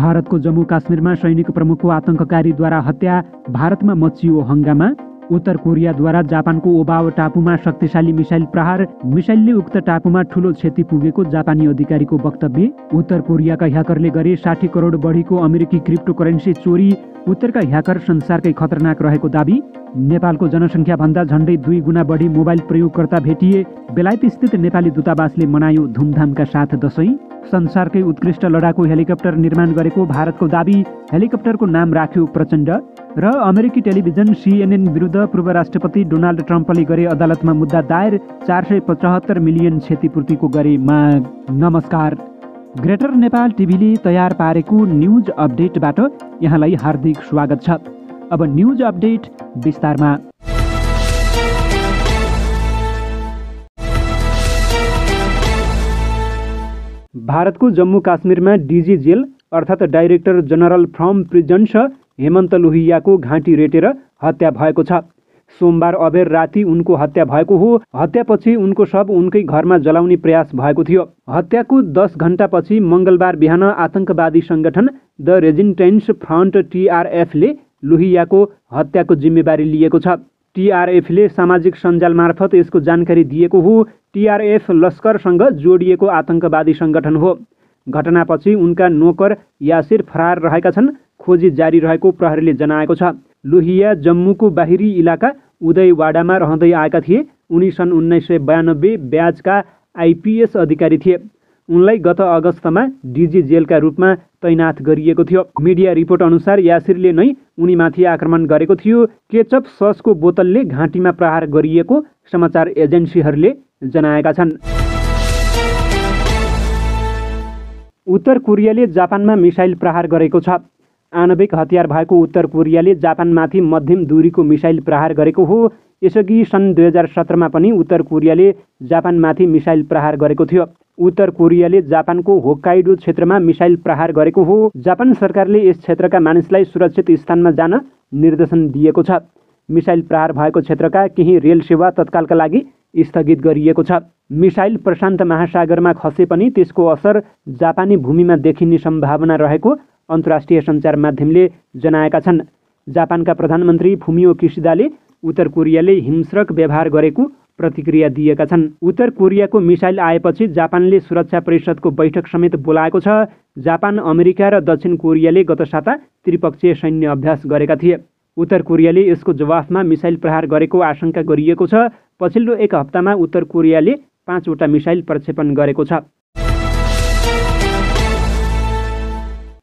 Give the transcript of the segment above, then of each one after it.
भारतको जम्मू काश्मीरमा सैनिक प्रमुखको आतंककारीद्वारा हत्या, भारतमा मचियो हंगामा। उत्तर कोरियाद्वारा जापानको ओबाव टापुमा शक्तिशाली मिसाइल प्रहार, मिसाइलले उक्त टापुमा ठूलो क्षति पुगेको जापानी अधिकारीको वक्तव्य। उत्तर कोरियाका ह्याकरले गरे 60 करोड बढीको अमेरिकी क्रिप्टोकरेन्सी चोरी, उत्तरका ह्याकर संसारकै खतरनाक रहेको दाबी। नेपालको जनसङ्ख्याभन्दा झन्डै 2 गुणा बढी मोबाइल प्रयोगकर्ता भेटिए, बेलायतस्थित नेपाली दूतावासले मनायो धुमधामका साथ दशैं। संसारकै उत्कृष्ट लडाकु हेलिकप्टर निर्माण गरेको भारतको दाबी, हेलिकप्टरको नाम राख्यो प्रचण्ड। र अमेरिकी टेलिभिजन CNN विरुद्ध पूर्व राष्ट्रपति डोनाल्ड ट्रम्पले गरे अदालतमा मुद्दा दायर, 475 मिलियन क्षतिपूर्तिको गरे माग। नमस्कार, ग्रेटर नेपाल टिभीले तयार पारेको न्युज अपडेटबाट यहाँलाई हार्दिक स्वागत छ। अब न्युज अपडेट विस्तारमा। भारतको जम्मू काश्मीरमा डिजी जेल अर्थात् director general from prisons Hemant लोहियाको घाँटी रेटेर हत्या भएको छ। सोमबार अबेर राति उनको हत्या भएको हो। हत्यापछि उनको शव उनकै घरमा जलाउने प्रयास भएको थियो। हत्याको 10 घण्टापछि मङ्गलबार बिहान आतंकवादी संगठन द रेजिस्टेन्स फ्रन्ट TRF ले लोहियाको हत्याको जिम्मेवारी लिएको छ। TRF ले सामाजिक सञ्जाल मार्फत यसको जानकारी दिएको हो। TRF लस्करसँग जोडिएको आतंकवादी संगठन हो। घटनापछि उनका नोकर यासिर फरार रहेका छन्। खोजी जारी रहेको प्रहरीले जनाएको छ। लोहिया जम्मूको बाहिरी इलाका उदयवाडामा रहँदै आएका थिए। उनी सन् 1992 ब्याजका IPS अधिकारी थिए। उनलाई गत अगस्तमा डिजी जेलका रूपमा तैनाथ गरिएको थियो। मिडिया रिपोर्ट अनुसार यासिरले नै उनीमाथि आक्रमण गरेको थियो। केचप ससको बोतलले घाँटीमा प्रहार गरिएको समाचार एजेन्सीहरूले जनाएका छन्। उत्तर कोरियाले जापानमा मिसाइल प्रहार गरेको छ। आणविक हतियार भएको उत्तर कोरियाले जापानमाथि मध्यम दूरीको मिसाइल प्रहार गरेको हो। यसअघि सन् 2017मा पनि उत्तर कोरियाले जापानमाथि मिसाइल प्रहार गरेको थियो। उत्तर कोरियाले जापानको होक्काइडो क्षेत्रमा मिसाइल प्रहार गरेको हो। जापान सरकारले यस क्षेत्रका मानिसलाई सुरक्षित स्थानमा जान निर्देशन दिएको छ। मिसाइल प्रहार भएको क्षेत्रका केही रेल सेवा तत्कालका लागि स्थगित गरिएको छ। मिसाइल प्रशान्त महासागरमा खसे पनि त्यसको असर जापानी भूमिमा देखिने सम्भावना रहेको अन्तर्राष्ट्रिय सञ्चार माध्यमले जनाएका छन्। जापानका प्रधानमन्त्री फुमियो किसिदाले उत्तर कोरियाले हिंस्रक व्यवहार गरेको प्रतिक्रिया दिएका छन्। उत्तर कोरियाको मिसाइल आएपछि जापानले सुरक्षा परिषदको बैठक समेत बोलाएको छ। जापान, अमेरिका र दक्षिण कोरियाले गत साता त्रिपक्षीय सैन्य अभ्यास गरेका थिए। उत्तर कोरियाले यसको जवाफमा मिसाइल प्रहार गरेको आशंका गरिएको छ। पछिल्लो एक हप्तामा उत्तर कोरियाले 5 वटा मिसाइल प्रक्षेपण गरेको छ।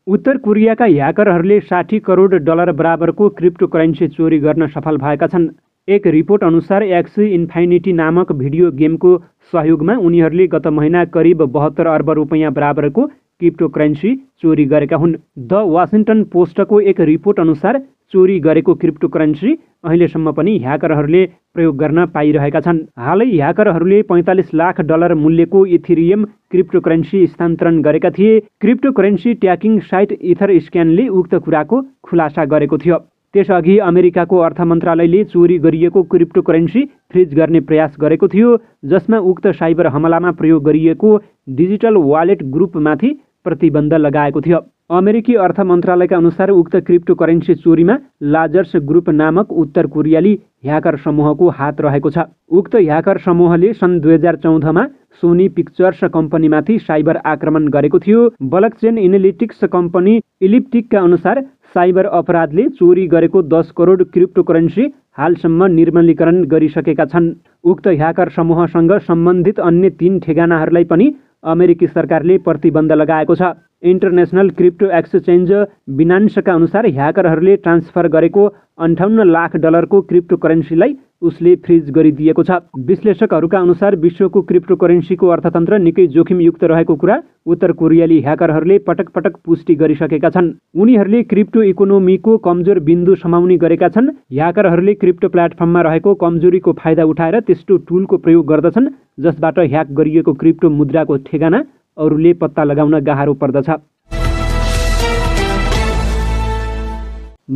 उत्तर कोरियाका ह्याकरहरूले 60 करोड डलर बराबरको क्रिप्टोकरेन्सी चोरी गर्न सफल भएका छन्। एक रिपोर्ट अनुसार एक्सी इन्फिनिटी नामक भिडियो गेमको सहयोगमा उनीहरूले गत महिना करिब 72 अर्ब रुपैयाँ बराबरको क्रिप्टोकरेन्सी चोरी गरेका हुन्। द वासिङ्टन पोस्टको एक रिपोर्ट अनुसार चोरी गरेको क्रिप्टोकरेन्सी अहिलेसम्म पनि ह्याकरहरूले प्रयोग गर्न पाइरहेका छन्। हालै ह्याकरहरूले 45 लाख डलर मूल्यको इथेरियम क्रिप्टोकरेन्सी स्थानान्तरण गरेका थिए। क्रिप्टोकरेन्सी ट्र्याकिङ साइट इथर स्क्यानले उक्त कुराको खुलासा गरेको थियो। त्यसअघि अमेरिकाको अर्थ मन्त्रालयले चोरी गरिएको क्रिप्टोकरेन्सी फ्रिज गर्ने प्रयास गरेको थियो, जसमा उक्त साइबर हमलामा प्रयोग गरिएको डिजिटल वालेट ग्रुपमाथि प्रतिबन्ध लगाएको थियो। अमेरिकी अर्थ मन्त्रालयका अनुसार उक्त क्रिप्टोकरेन्सी चोरीमा लाजर्स ग्रुप नामक उत्तर कोरियाली ह्याकर समूहको हात रहेको छ। उक्त ह्याकर समूहले सन् 2014मा सोनी पिक्चर्स कम्पनीमाथि साइबर आक्रमण गरेको थियो। ब्लकचेन एनालिटिक्स कम्पनी इलिप्टिकका अनुसार साइबर अपराधले चोरी गरेको 10 करोड क्रिप्टोकरेन्सी हालसम्म निर्मलीकरण गरिसकेका छन्। उक्त ह्याकर समूहसँग सम्बन्धित अन्य 3 ठेगानाहरूलाई पनि अमेरिकी सरकारले प्रतिबन्ध लगाएको छ। इन्टरनेसनल क्रिप्टो एक्सचेन्ज बिनान्सका अनुसार ह्याकरहरूले ट्रान्सफर गरेको 58 लाख डलरको क्रिप्टोकरेन्सीलाई उसले फ्रिज गरिदिएको छ। विश्लेषकहरूका अनुसार विश्वको क्रिप्टोकरेन्सीको अर्थतन्त्र निकै जोखिमयुक्त रहेको कुरा उत्तर कोरियाली ह्याकरहरूले पटक पटक पुष्टि गरिसकेका छन्। उनीहरूले क्रिप्टो इकोनोमीको कमजोर बिन्दु समाउने गरेका छन्। ह्याकरहरूले क्रिप्टो प्लेटफर्ममा रहेको कमजोरीको फाइदा उठाएर त्यस्तो टुलको प्रयोग गर्दछन् जसबाट ह्याक गरिएको क्रिप्टो मुद्राको ठेगाना अरूले पत्ता लगाउन गाह्रो पर्दछ।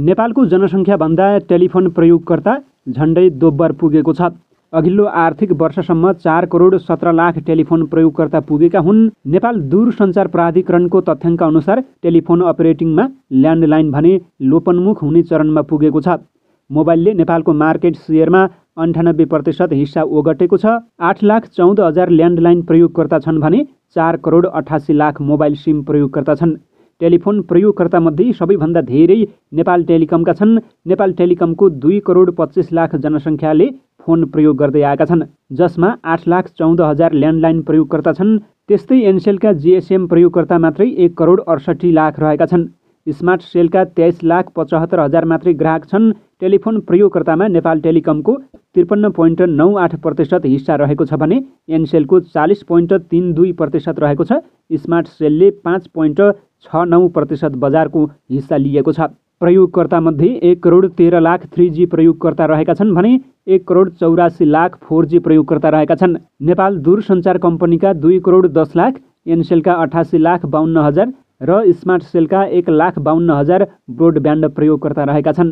नेपालको जनसङ्ख्याभन्दा टेलिफोन प्रयोगकर्ता झन्डै दोब्बर पुगेको छ। अघिल्लो आर्थिक वर्षसम्म 4 करोड 17 लाख टेलिफोन प्रयोगकर्ता पुगेका हुन्। नेपाल दूरसञ्चार प्राधिकरणको तथ्याङ्क अनुसार टेलिफोन अपरेटिङमा ल्यान्डलाइन भने लोपन्मुख हुने चरणमा पुगेको छ। मोबाइलले नेपालको मार्केट सेयरमा 98% हिस्सा ओगटेको छ। 8,14,000 ल्यान्डलाइन प्रयोगकर्ता छन् भने 4 करोड 88 लाख मोबाइल सिम प्रयोगकर्ता छन्। टेलिफोन प्रयोगकर्तामध्ये सबैभन्दा धेरै नेपाल टेलिकमका छन्। नेपाल टेलिकमको 2 करोड 25 लाख जनसङ्ख्याले फोन प्रयोग गर्दै आएका छन्, जसमा 8,14,000 ल्यान्डलाइन प्रयोगकर्ता छन्। त्यस्तै एनसेलका जीएसएम प्रयोगकर्ता मात्रै 1 करोड 68 लाख रहेका छन्। स्मार्ट सेलका 23,75,000 मात्रै ग्राहक छन्। टेलिफोन प्रयोगकर्तामा नेपाल टेलिकमको 53.98% हिस्सा रहेको छ भने एनसेलको 40.32% रहेको छ। स्मार्ट सेलले 5.69% बजारको हिस्सा लिएको छ। प्रयोगकर्तामध्ये 1 करोड 13 लाख 3G प्रयोगकर्ता रहेका छन् भने 1 करोड 84 लाख 4G प्रयोगकर्ता रहेका छन्। नेपाल दूरसञ्चार कम्पनीका 2 करोड 10 लाख, एनसेलका 88 लाख 52,000 र स्मार्ट सेलका 1,52,000 ब्रोडब्यान्ड प्रयोगकर्ता रहेका छन्।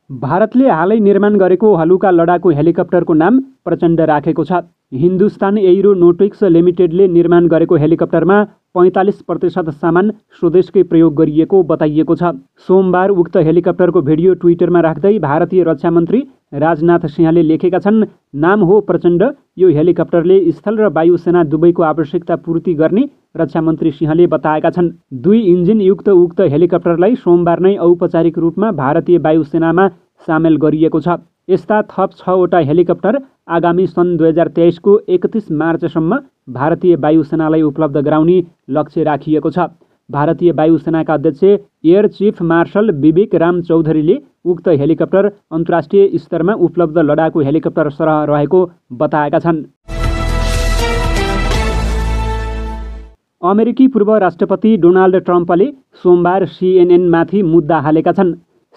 भारतले हालै निर्माण गरेको हलुका लडाकु हेलिकप्टरको नाम प्रचण्ड राखेको छ। हिन्दुस्तान एरोनोटिक्स लिमिटेडले निर्माण गरेको हेलिकप्टरमा 45% सामान स्वदेशकै प्रयोग गरिएको बताइएको छ। सोमबार उक्त हेलिकप्टरको भिडियो ट्विटरमा राख्दै भारतीय रक्षा मन्त्री राजनाथ सिंहले लेखेका छन्, नाम हो प्रचण्ड। यो हेलिकप्टरले स्थल र वायुसेना दुवैको आवश्यकता पूर्ति गर्ने रक्षा मन्त्री सिंहले बताएका छन्। 2 इन्जिन युक्त उक्त हेलिकप्टरलाई सोमबार नै औपचारिक रूपमा भारतीय वायुसेनामा सामेल गरिएको छ। यस्ता थप 6 वटा हेलिकप्टर आगामी सन् 2023 को 31 मार्चसम्म भारतीय वायुसेनालाई उपलब्ध गराउने लक्ष्य राखिएको छ। भारतीय वायुसेनाका अध्यक्ष एयर चिफ मार्शल विवेक राम चौधरीले उक्त हेलिकप्टर अन्तर्राष्ट्रिय स्तरमा उपलब्ध लडाकु हेलिकप्टर सरह रहेको बताएका छन्। अमेरिकी पूर्व राष्ट्रपति डोनाल्ड ट्रम्पले सोमबार CNN-माथि मुद्दा हालेका छन्।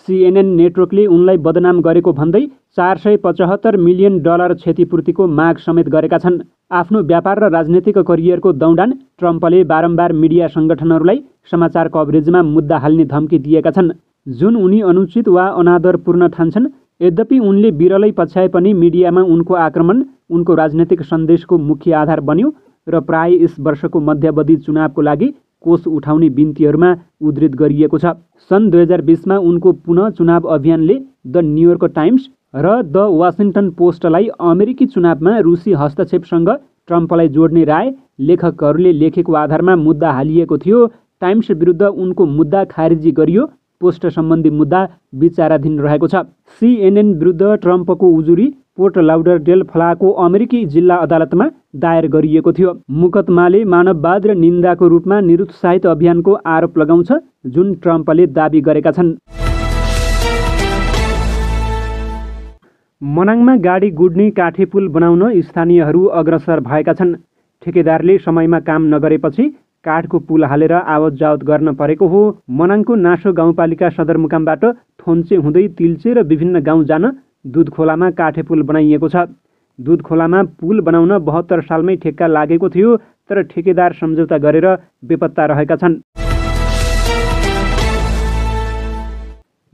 CNN नेटवर्कले उनलाई बदनाम गरेको भन्दै $475 मिलियन क्षतिपूर्तिको माग समेत गरेका छन्। आफ्नो व्यापार र राजनीतिक करियरको दौडान ट्रम्पले बारम्बार मिडिया सङ्गठनहरूलाई समाचार कभरेजमा मुद्दा हाल्ने धम्की दिएका छन्, जुन उनी अनुचित वा अनादरपूर्ण ठान्छन्। यद्यपि उनले बिरलै पछ्याए पनि मिडियामा उनको आक्रमण उनको राजनीतिक सन्देशको मुख्य आधार बन्यो र प्राय यस वर्षको मध्यावधि चुनावको लागि कोष उठाउने बिन्तीहरूमा उद्धृत गरिएको छ। सन् 2020 मा उनको पुनः चुनाव अभियानले द न्युयोर्क टाइम्स र द वाशिङ्टन पोस्टलाई अमेरिकी चुनावमा रुसी हस्तक्षेपसँग ट्रम्पलाई जोड्ने राय लेखकहरूले लेखेको आधारमा मुद्दा हालिएको थियो। टाइम्स विरुद्ध उनको मुद्दा खारिजी गरियो। पोस्ट सम्बन्धी मुद्दा विचाराधीन रहेको छ। CNN विरुद्ध ट्रम्पको उजुरी पोर्ट लाउडरडेल फलाको अमेरिकी जिल्ला अदालतमा दायर गरिएको थियो। मुकदमाले मानववाद र निन्दाको रूपमा निरुत्साहित अभियानको आरोप लगाउँछ, जुन ट्रम्पले दाबी गरेका छन्। मनाङमा गाडी गुड्ने काठे पुल बनाउन स्थानीयहरू अग्रसर भएका छन्। ठेकेदारले समयमा काम नगरेपछि काठको पुल हालेर आवत जावत गर्न परेको हो। मनाङको नासो गाउँपालिका सदरमुकामबाट थोन्चे हुँदै तिल्चे र विभिन्न गाउँ जान दुधखोलामा काठे पुल बनाइएको छ। दुधखोलामा पुल बनाउन 72 सालमै ठेक्का लागेको थियो, तर ठेकेदार सम्झौता गरेर बेपत्ता रहेका छन्।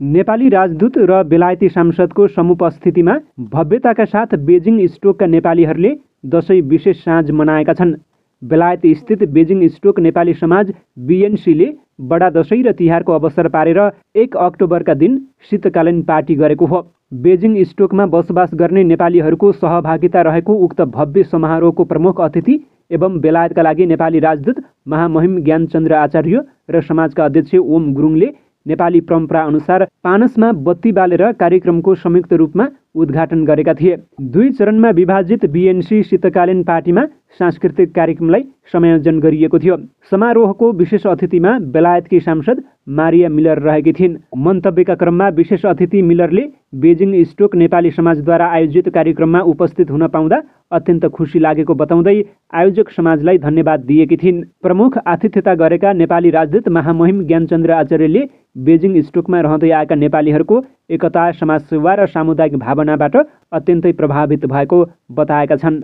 नेपाली राजदूत र बेलायती सांसदको समुपस्थितिमा भव्यताका साथ बेजिङ स्टोकका नेपालीहरूले दशैं विशेष साँझ मनाएका छन्। बेलायत स्थित बेजिङ स्टोक नेपाली समाज BNCले बडा दशैं र तिहारको अवसर पारेर 1 अक्टोबरका दिन शीतकालीन पार्टी गरेको हो। बेजिङ स्टोकमा बसोबास गर्ने नेपालीहरूको सहभागिता रहेको उक्त भव्य समारोहको प्रमुख अतिथि एवं बेलायतका लागि नेपाली राजदूत महामहिम ज्ञानचन्द्र आचार्य र समाजका अध्यक्ष ओम गुरुङले नेपाली परम्परा अनुसार पानसमा बत्ती बालेर कार्यक्रमको संयुक्त रूपमा उद्घाटन गरेका थिए। 2 चरणमा विभाजित BNC शीतकालीन पार्टीमा सांस्कृतिक कार्यक्रमलाई संयोजन गरिएको थियो। समारोहको विशेष अतिथिमा बेलायतकी सांसद मारिया मिलर रहेकी थिइन्। मन्तव्यका क्रममा विशेष अतिथि मिलरले बेजिङ स्टोक नेपाली समाजद्वारा आयोजित कार्यक्रममा उपस्थित हुन पाउँदा अत्यन्त खुसी लागेको बताउँदै आयोजक समाजलाई धन्यवाद दिएकी थिइन्। प्रमुख आतिथ्यता गरेका नेपाली राजदूत महामहिम ज्ञानचन्द्र आचार्यले बेजिङ स्टोकमा रहँदै आएका नेपालीहरूको एकता, समाजसेवा र सामुदायिक भावनाबाट अत्यन्तै प्रभावित भएको बताएका छन्।